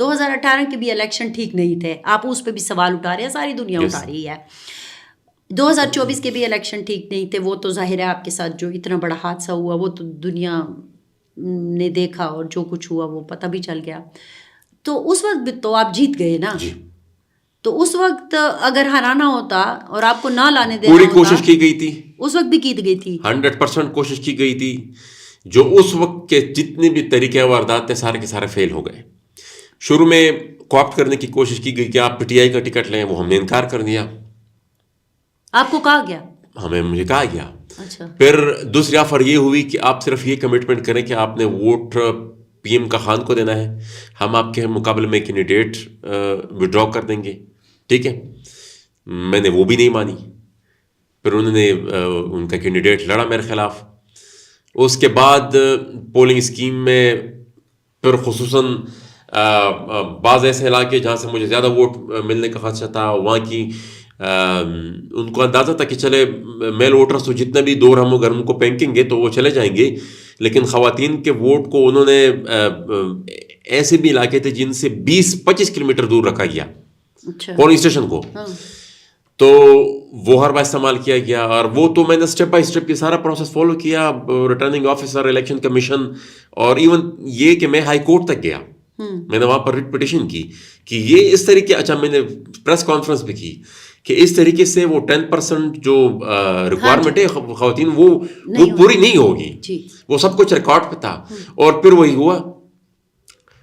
2018 کے بھی الیکشن ٹھیک نہیں تھے, آپ اس پہ بھی سوال اٹھا رہے ہیں, ساری دنیا اٹھا رہی ہے. 2024 کے بھی الیکشن ٹھیک نہیں تھے, وہ تو ظاہر ہے آپ کے ساتھ جو اتنا بڑا حادثہ ہوا وہ تو دنیا نے دیکھا, اور جو کچھ ہوا وہ پتہ بھی چل گیا. تو اس وقت بھی تو آپ جیت گئے نا. تو اس وقت اگر ہرانا ہوتا اور آپ کو نہ لانے دینا پوری ہوتا, کوشش کی گئی تھی, اس وقت بھی کی گئی تھی, 100% کوشش کی گئی تھی. جو اس وقت کے جتنے بھی طریقے واردات تھے سارے کے سارے فیل ہو گئے. شروع میں کوآپٹ کرنے کی کوشش کی گئی کہ آپ پی ٹی آئی کا ٹکٹ لیں, وہ ہم نے انکار کر دیا. آپ کو کہا گیا؟ مجھے کہا گیا. اچھا. پھر دوسری آفر یہ ہوئی کہ آپ صرف یہ کمٹمنٹ کریں کہ آپ نے ووٹ پی ایم کا خان کو دینا ہے, ہم آپ کے مقابلے میں کینڈیڈیٹ وڈرا کر دیں گے. ٹھیک ہے, میں نے وہ بھی نہیں مانی. پھر انہوں نے ان کا کینڈیڈیٹ لڑا میرے خلاف. اس کے بعد پولنگ اسکیم میں پھر خصوصاً بعض ایسے علاقے جہاں سے مجھے زیادہ ووٹ ملنے کا خدشہ تھا, وہاں کی ان کو اندازہ تھا کہ چلے میل ووٹرس تو جتنے بھی دور ہم گھروں کو پھینکیں گے تو وہ چلے جائیں گے, لیکن خواتین کے ووٹ کو انہوں نے ایسے بھی علاقے تھے جن سے 20-25 کلومیٹر دور رکھا گیا پولنگ اسٹیشن کو. تو وہ ہر بار استعمال کیا گیا, اور وہ تو میں نے اسٹیپ بائی اسٹیپ یہ سارا پروسیس فالو کیا, ریٹرننگ آفیسر, الیکشن کمیشن, اور ایون یہ کہ میں ہائی کورٹ تک گیا. میں نے وہاں پر ریٹ پٹیشن کی کہ یہ اس طریقے, اچھا میں نے پریس کانفرنس بھی کی کہ اس طریقے سے وہ 10% جو ریکوائرمنٹ ہے خواتین وہ پوری نہیں ہوگی. وہ سب کچھ ریکارڈ پہ تھا, اور پھر وہی ہوا.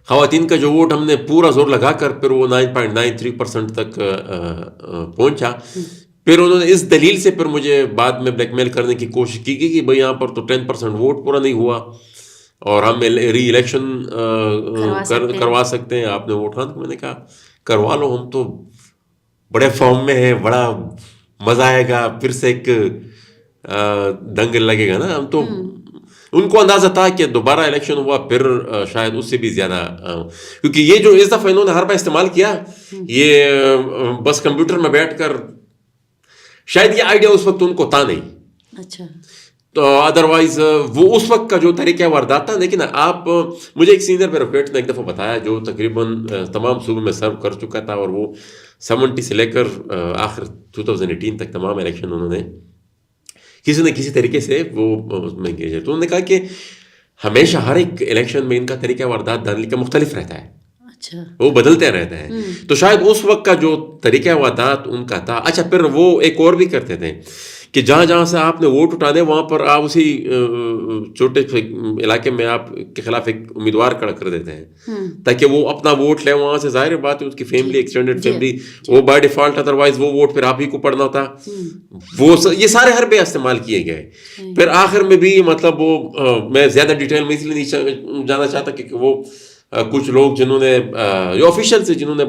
خواتین کا جو ووٹ ہم نے پورا زور لگا کر پھر وہ 9.93% تک پہنچا. پھر انہوں نے اس دلیل سے پھر مجھے بعد میں بلیک میل کرنے کی کوشش کی گئی کہ بھائی یہاں پر تو 10% ووٹ پورا نہیں ہوا اور ہم ری الیکشن کروا سکتے ہیں, آپ نے ووٹ خان. میں نے کہا کروا لو, ہم تو بڑے فارم میں ہیں, بڑا مزہ آئے گا, پھر سے ایک دنگل لگے گا نا. ہم تو ان کو اندازہ تھا کہ دوبارہ الیکشن ہوا پھر شاید اس سے بھی زیادہ, کیونکہ یہ جو اس دفعہ انہوں نے ہر بار استعمال کیا, یہ بس کمپیوٹر میں بیٹھ کر, شاید یہ آئیڈیا اس وقت ان کو تھا نہیں. اچھا. تو ادروائز وہ اس وقت کا جو طریقہ واردات تھا. لیکن آپ, مجھے ایک سینئر بیوروکریٹ نے ایک دفعہ بتایا جو تقریباً تمام صوبوں میں سرو کر چکا تھا, اور وہ 70 سے لے کر آخر 2018 تک تمام الیکشن انہوں نے کسی نہ کسی طریقے سے وہ اس میں انگیج ہے. تو انہوں نے کہا کہ ہمیشہ ہر ایک الیکشن میں ان کا طریقہ واردات دھاندلی کا مختلف رہتا ہے, وہ بدلتے رہتے ہیں. تو شاید اس وقت کا جو طریقہ واردات ان کا تھا. اچھا, پھر وہ ایک اور بھی کرتے تھے کہ جہاں جہاں سے آپ نے ووٹ اٹھانے وہاں پر آپ اسی چھوٹے علاقے میں آپ کے خلاف ایک امیدوار کھڑا کر دیتے ہیں تاکہ وہ اپنا ووٹ لے وہاں سے. ظاہر بات ہے اس کی فیملی, ایکسٹینڈیڈ فیملی, وہ بائی ڈیفالٹ, ادروائز وہ ووٹ پھر آپ ہی کو پڑنا تھا. وہ یہ سارے حربے استعمال کیے گئے. پھر آخر میں بھی مطلب وہ, میں زیادہ ڈیٹیل میں اس لیے نہیں جانا چاہتا کہ وہ کچھ لوگ جنہوں نے جو آفیشیل سے جنہوں نے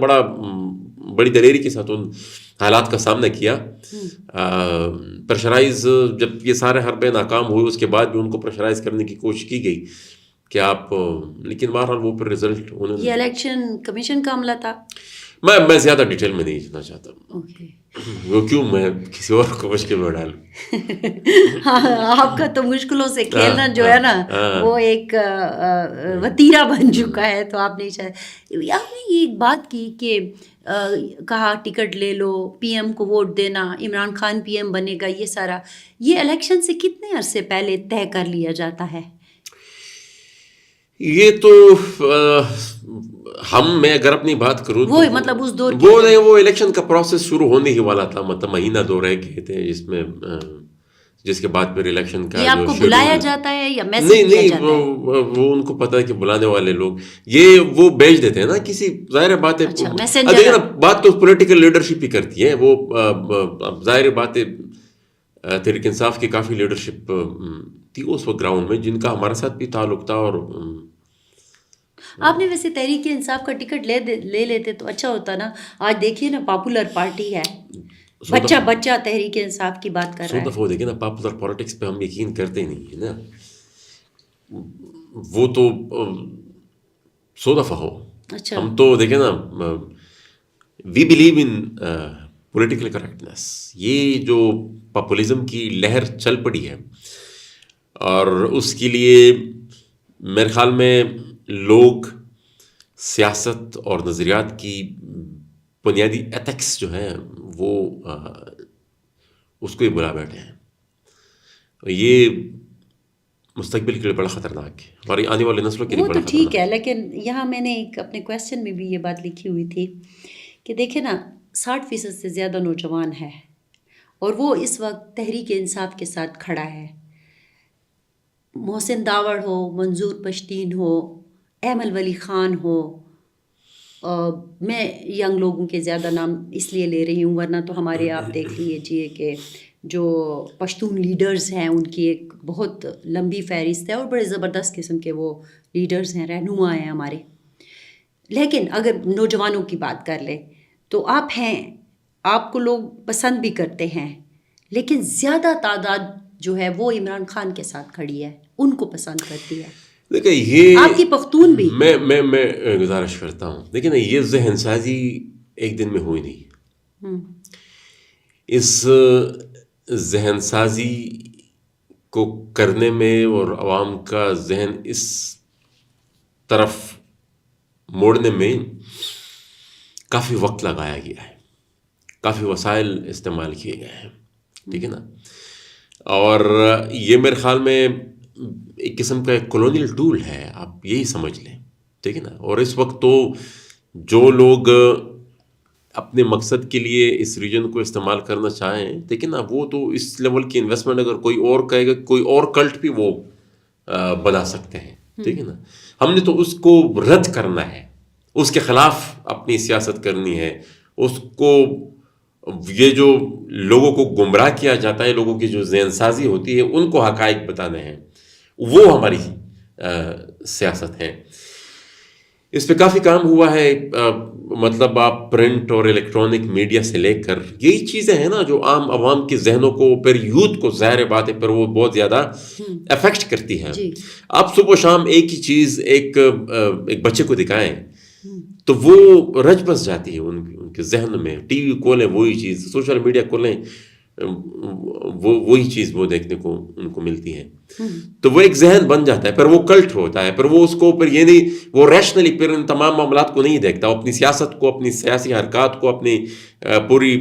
بڑی دلیری کے ساتھ ان حالات کا سامنا کیا, پریشرائز جب یہ سارے حربے ناکام ہوئے اس کے بعد بھی ان کو پریشرائز کرنے کی کوشش کی گئی کہ آپ, لیکن بہرحال وہ پھر رزلٹ یہ الیکشن کمیشن کا عملہ تھا. میں زیادہ ڈیٹیل میں نہیں جانا چاہتا. وہ کیوں میں کسی اور کو مشکل میں ڈالوں. آپ کا تو مشکلوں سے کھیلنا جو ہے نا وہ ایک وتیرہ بن چکا ہے, تو آپ نہیں چاہتے. آپ نے یہ بات کی کہ کہا ٹکٹ لے لو, پی ایم کو ووٹ دینا, عمران خان پی ایم بنے گا, یہ سارا یہ الیکشن سے کتنے عرصے پہلے طے کر لیا جاتا ہے؟ یہ تو میں اگر اپنی بات کروں وہ مطلب اس دور وہ الیکشن کا پروسیس شروع ہونے ہی والا تھا, مطلب مہینہ 2 رہ گئے تھے جس کے بعد پھر الیکشن کا آپ کو بلایا جاتا ہے یا میسج کیا جاتا ہے؟ نہیں, وہ ان کو پتا ہے کہ بلانے والے لوگ یہ وہ بھیج دیتے ہیں نا کسی, ظاہر بات ہے. دیکھیں نا, بات تو پولیٹیکل لیڈرشپ ہی کرتی ہے. وہ ظاہر بات ہے تحریک انصاف کی کافی لیڈرشپ تھی اس وقت گراؤنڈ میں جن کا ہمارے ساتھ بھی تعلق تھا. اور آپ نے ویسے تحریک انصاف کا ٹکٹ لے لیتے تو اچھا ہوتا نا. آج دیکھیے نا پاپولر پارٹی ہے, بچہ تحریک انصاف کی بات کر رہا ہے. دفعہ دیکھیں نا, پاپولر پالیٹکس پہ ہم یقین کرتے نہیں ہیں نا. وہ تو 100 دفعہ ہو. ہم تو دیکھیں نا, we believe in political correctness. یہ جو پاپولزم کی لہر چل پڑی ہے, اور اس کے لیے میرے خیال میں لوگ سیاست اور نظریات کی بنیادی ایتھکس جو ہیں وہ اس کو ہی بلا بیٹھے ہیں. یہ مستقبل کے لیے بڑا خطرناک ہے، ہماری آنے والے نسلوں کے لیے وہ بڑا تو خطرناک ٹھیک ہے، لیکن یہاں میں نے ایک اپنے کویشچن میں بھی یہ بات لکھی ہوئی تھی کہ دیکھیں نا 60% سے زیادہ نوجوان ہے اور وہ اس وقت تحریک انصاف کے ساتھ کھڑا ہے. محسن داوڑ ہو، منظور پشتین ہو، ایمل ولی خان ہو، میں ینگ لوگوں کے زیادہ نام اس لیے لے رہی ہوں، ورنہ تو ہمارے آپ دیکھ لیجیے کہ جو پشتون لیڈرز ہیں ان کی ایک بہت لمبی فہرست ہے اور بڑے زبردست قسم کے وہ لیڈرز ہیں، رہنما ہیں ہمارے. لیکن اگر نوجوانوں کی بات کر لیں تو آپ ہیں، آپ کو لوگ پسند بھی کرتے ہیں، لیکن زیادہ تعداد جو ہے وہ عمران خان کے ساتھ کھڑی ہے، ان کو پسند کرتی ہے. دیکھیں یہ آپ کی پختون بھی میں گزارش کرتا ہوں، دیکھیں نا یہ ذہن سازی ایک دن میں ہوئی نہیں. اس ذہن سازی کو کرنے میں اور عوام کا ذہن اس طرف موڑنے میں کافی وقت لگایا گیا ہے، کافی وسائل استعمال کیے گئے ہیں، ٹھیک ہے نا. اور یہ میرے خیال میں ایک قسم کا ایک کولونیل ٹول ہے، آپ یہی سمجھ لیں، ٹھیک ہے نا. اور اس وقت تو جو لوگ اپنے مقصد کے لیے اس ریجن کو استعمال کرنا چاہیں، ٹھیک ہے نا، وہ تو اس لیول کی انویسٹمنٹ اگر کوئی اور کرے گا، کوئی اور کلٹ بھی وہ بنا سکتے ہیں، ٹھیک ہے نا. ہم نے تو اس کو رد کرنا ہے، اس کے خلاف اپنی سیاست کرنی ہے. اس کو یہ جو لوگوں کو گمراہ کیا جاتا ہے، لوگوں کی جو ذہن سازی ہوتی ہے، ان کو حقائق بتانے ہیں، وہ ہماری سیاست ہے. اس پہ کافی کام ہوا ہے. مطلب آپ پرنٹ اور الیکٹرانک میڈیا سے لے کر یہی چیزیں ہیں نا جو عام عوام کے ذہنوں کو، پھر یوتھ کو ظاہر بات ہے پھر وہ بہت زیادہ افیکٹ کرتی ہے. آپ صبح و شام ایک ہی چیز ایک بچے کو دکھائیں تو وہ رچ بس جاتی ہے ان کے ذہن میں. ٹی وی کھولیں وہی چیز، سوشل میڈیا کھولیں وہی چیز وہ دیکھنے کو ان کو ملتی ہے. تو وہ ایک ذہن بن جاتا ہے، پھر وہ کلٹ ہوتا ہے، پھر وہ اس کو پھر یہ نہیں، وہ ریشنلی پھر ان تمام معاملات کو نہیں دیکھتا، وہ اپنی سیاست کو، اپنی سیاسی حرکات کو، اپنی پوری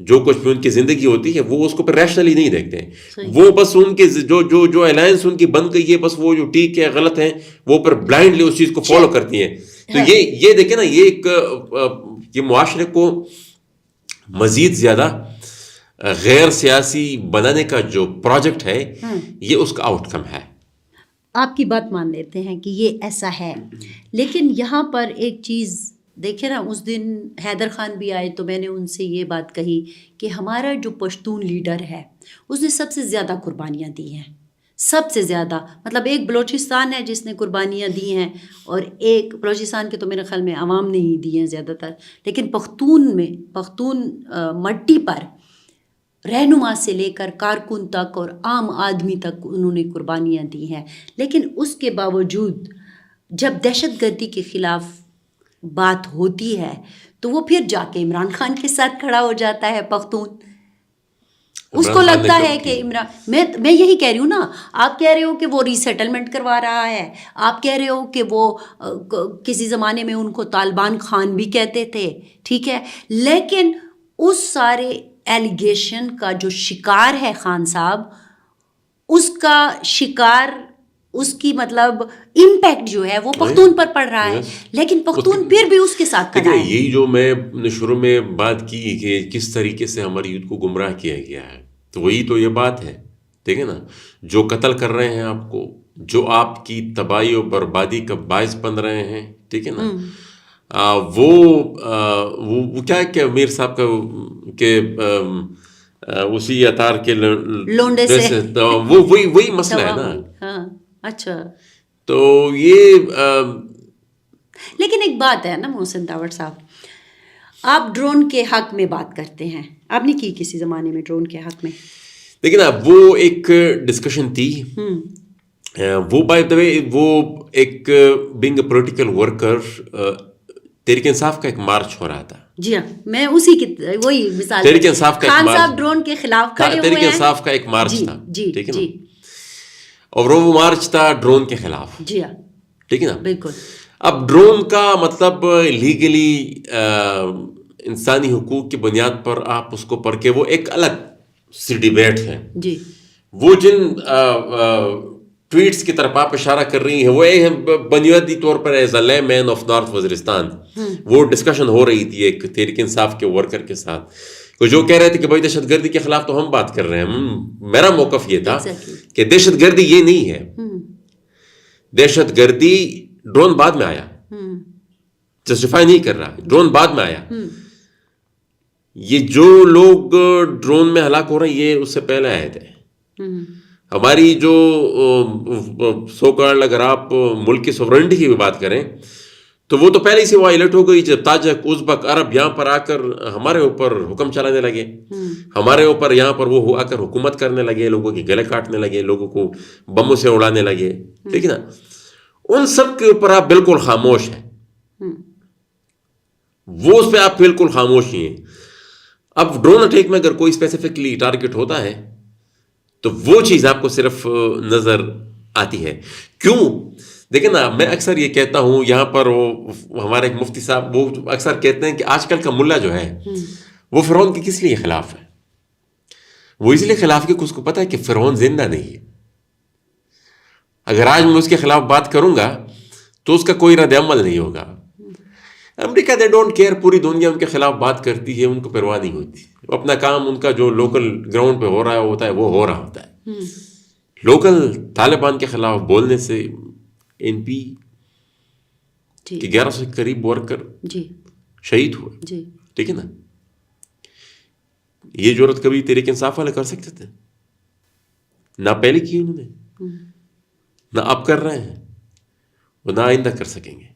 جو کچھ بھی ان کی زندگی ہوتی ہے وہ اس کو پھر ریشنلی نہیں دیکھتے ہیں. وہ بس ان کے جو الائنس ان کی بن گئی ہے، بس وہ جو ٹھیک ہے غلط ہیں وہ پھر بلائنڈلی اس چیز کو فالو کرتی ہیں. تو یہ دیکھیں نا، یہ ایک یہ معاشرے کو مزید زیادہ غیر سیاسی بنانے کا جو پروجیکٹ ہے، یہ اس کا آؤٹ کم ہے. آپ کی بات مان لیتے ہیں کہ یہ ایسا ہے، لیکن یہاں پر ایک چیز دیکھیں نا، اس دن حیدر خان بھی آئے تو میں نے ان سے یہ بات کہی کہ ہمارا جو پشتون لیڈر ہے اس نے سب سے زیادہ قربانیاں دی ہیں، سب سے زیادہ. مطلب ایک بلوچستان ہے جس نے قربانیاں دی ہیں، اور ایک بلوچستان کے تو میرے خیال میں عوام نے ہی دی ہیں زیادہ تر، لیکن پختون مٹی پر رہنما سے لے کر کارکن تک اور عام آدمی تک انہوں نے قربانیاں دی ہیں. لیکن اس کے باوجود جب دہشت گردی کے خلاف بات ہوتی ہے تو وہ پھر جا کے عمران خان کے ساتھ کھڑا ہو جاتا ہے پختون. اس کو لگتا ہے کہ میں یہی کہہ رہی ہوں نا، آپ کہہ رہے ہو کہ وہ ری سیٹلمنٹ کروا رہا ہے، آپ کہہ رہے ہو کہ وہ کسی زمانے میں ان کو طالبان خان بھی کہتے تھے، ٹھیک ہے، لیکن اس سارے ایلیگیشن کا جو شکار ہے خان صاحب، اس کا شکار، اس کی مطلب امپیکٹ جو ہے وہ پختون پر پڑ رہا ہے، لیکن پختون پھر بھی اس کے ساتھ کھڑا ہے. یہی جو میں نے شروع میں بات کی کہ کس طریقے سے ہماری یوتھ کو گمراہ کیا گیا ہے، تو وہی تو یہ بات ہے. ٹھیک ہے نا، جو قتل کر رہے ہیں آپ کو، جو آپ کی تباہی و بربادی کا باعث بن رہے ہیں، ٹھیک ہے نا، وہ کیا ہے کہ امیر صاحب کا کہ اسی اتار کے لونڈے سے وہی مسئلہ ہے نا. ہاں اچھا. تو یہ لیکن ایک بات ہے نا محسن داوڑ صاحب، آپ ڈرون کے حق میں بات کرتے ہیں، آپ نے کی کسی زمانے میں ڈرون کے حق میں؟ لیکن اب وہ ایک ڈسکشن تھی، وہ بائی دا وے وہ ایک being a political worker, Tehreek Insaf کا ایک مارچ ہو رہا تھا. جی ہاں، میں اسی کی وہی مثال، تحریک انصاف کا خان صاحب ڈرون کے خلاف کھڑے ہوئے ہیں. تحریک انصاف کا ایک مارچ تھا، جی ٹھیک ہے نا، اور وہ مارچ تھا ڈرون کے خلاف. جی ہاں ٹھیک ہے نا. بالکل. اب ڈرون کا مطلب لیگلی انسانی حقوق کی بنیاد پر آپ اس کو پڑھ کے وہ ایک الگ سی ڈیبیٹ ہے. جی وہ جن ٹویٹس کی طرف آپ اشارہ کر رہی ہیں وہ بنیادی طور پر ایز اے لے مین آف نارتھ وزیرستان وہ ڈسکشن ہو رہی تھی ایک تحریک انصاف کے ورکر کے ساتھ جو کہہ رہے تھے کہ بھائی دہشت گردی کے خلاف تو ہم بات کر رہے ہیں. میرا موقف یہ تھا کہ دہشت گردی یہ نہیں ہے. دہشت گردی ڈرون بعد میں آیا, جسٹیفائی نہیں کر رہا, ڈرون بعد میں آیا. یہ جو لوگ ڈرون میں ہلاک ہو رہے ہیں یہ اس سے پہلے آئے تھے. ہماری جو سو کالڈ اگر آپ ملک کی سوورنٹی کی بھی بات کریں تو وہ تو پہلے ہی سے وائلیٹ ہو گئی جب تاجک ازبک عرب یہاں پر آ کر ہمارے اوپر حکم چلانے لگے, ہمارے اوپر یہاں پر وہ آ کر حکومت کرنے لگے, لوگوں کی گلے کاٹنے لگے, لوگوں کو بموں سے اڑانے لگے. ٹھیک ہے نا, ان سب کے اوپر آپ بالکل خاموش ہیں, وہ اس پہ آپ بالکل خاموش ہی ہیں. اب ڈرون اٹیک میں اگر کوئی اسپیسیفکلی ٹارگٹ ہوتا ہے تو وہ چیز آپ کو صرف نظر آتی ہے. کیوں؟ دیکھیں نا, میں اکثر یہ کہتا ہوں, یہاں پر وہ ہمارے ایک مفتی صاحب وہ اکثر کہتے ہیں کہ آج کل کا ملا جو ہے وہ فرعون کے کس لیے خلاف ہے. وہ اس لیے خلاف کہ اس کو پتا ہے کہ فرعون زندہ نہیں ہے. اگر آج میں اس کے خلاف بات کروں گا تو اس کا کوئی رد عمل نہیں ہوگا. امریکہ دے ڈونٹ کیئر, پوری دنیا ان کے خلاف بات کرتی ہے, ان کو پرواہ نہیں ہوتی. اپنا کام ان کا جو لوکل گراؤنڈ پہ ہو رہا ہوتا ہے وہ ہو رہا ہوتا ہے. لوکل طالبان کے خلاف بولنے سے این پی کے 1100 کے قریب ورکر شہید ہوئے. ٹھیک ہے نا, یہ جرات کبھی تحریک انصاف والے کر سکتے تھے؟ نہ پہلے کی انہوں نے, نہ اب کر رہے ہیں, وہ نہ آئندہ کر سکیں گے.